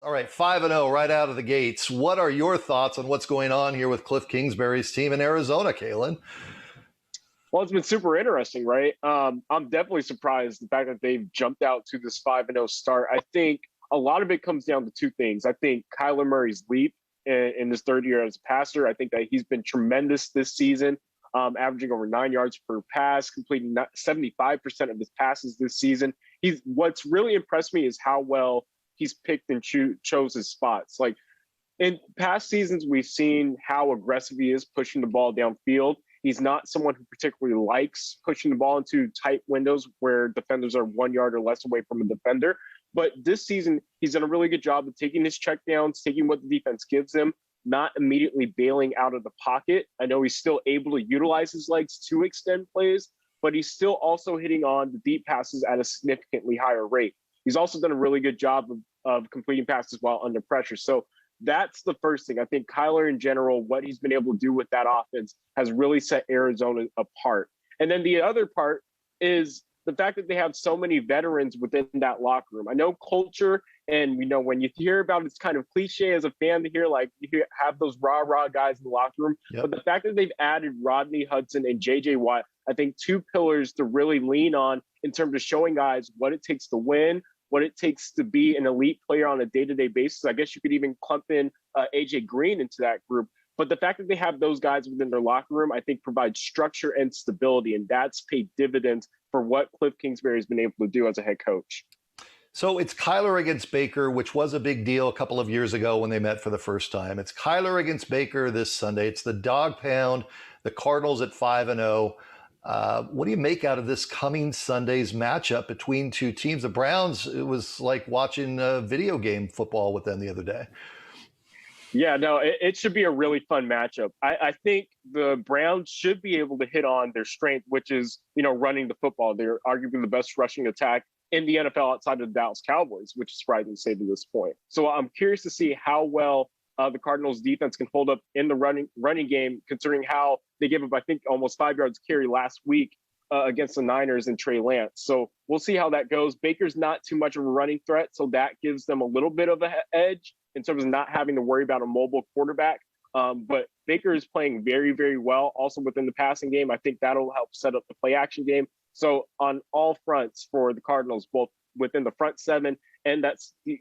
All right, 5-0 right out of the gates. What are your thoughts on what's going on here with Cliff Kingsbury's team in Arizona, Kaelen? Well, it's been super interesting, right? I'm definitely surprised the fact that they've jumped out to this 5-0 start. I think a lot of it comes down to two things. I think Kyler Murray's leap in his third year as a passer. I think that he's been tremendous this season, averaging over 9 yards per pass, completing 75% of his passes this season. What's really impressed me is how well he's picked and chose his spots. Like in past seasons, we've seen how aggressive he is pushing the ball downfield. He's not someone who particularly likes pushing the ball into tight windows where defenders are 1 yard or less away from a defender. But this season, he's done a really good job of taking his checkdowns, taking what the defense gives him, not immediately bailing out of the pocket. I know he's still able to utilize his legs to extend plays, but he's still also hitting on the deep passes at a significantly higher rate. He's also done a really good job of completing passes while under pressure. So that's the first thing. I think Kyler in general, what he's been able to do with that offense has really set Arizona apart. And then the other part is the fact that they have so many veterans within that locker room. I know culture, and when you hear about it's kind of cliche as a fan to hear have those rah guys in the locker room. Yep. But the fact that they've added Rodney Hudson and JJ Watt, I think two pillars to really lean on in terms of showing guys what it takes to win, what it takes to be an elite player on a day-to-day basis. I guess you could even clump in AJ Green into that group. But the fact that they have those guys within their locker room, I think provides structure and stability, and that's paid dividends for what Cliff Kingsbury has been able to do as a head coach. So it's Kyler against Baker, which was a big deal a couple of years ago when they met for the first time. It's Kyler against Baker this Sunday. It's the dog pound, the Cardinals at 5-0. What do you make out of this coming Sunday's matchup between two teams? The Browns, it was like watching video game football with them the other day. Yeah, no, it should be a really fun matchup. I think the Browns should be able to hit on their strength, which is, running the football. They're arguably the best rushing attack in the NFL outside of the Dallas Cowboys, which is surprising to say to this point. So I'm curious to see how well the Cardinals defense can hold up in the running game, considering how they gave up, I think, almost 5 yards carry last week against the Niners and Trey Lance. So we'll see how that goes. Baker's not too much of a running threat, so that gives them a little bit of an edge in terms of not having to worry about a mobile quarterback. But Baker is playing very, very well also within the passing game. I think that'll help set up the play action game. So on all fronts for the Cardinals, both within the front seven and that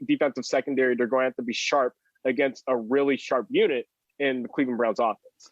defensive secondary, they're going to have to be sharp against a really sharp unit in the Cleveland Browns offense.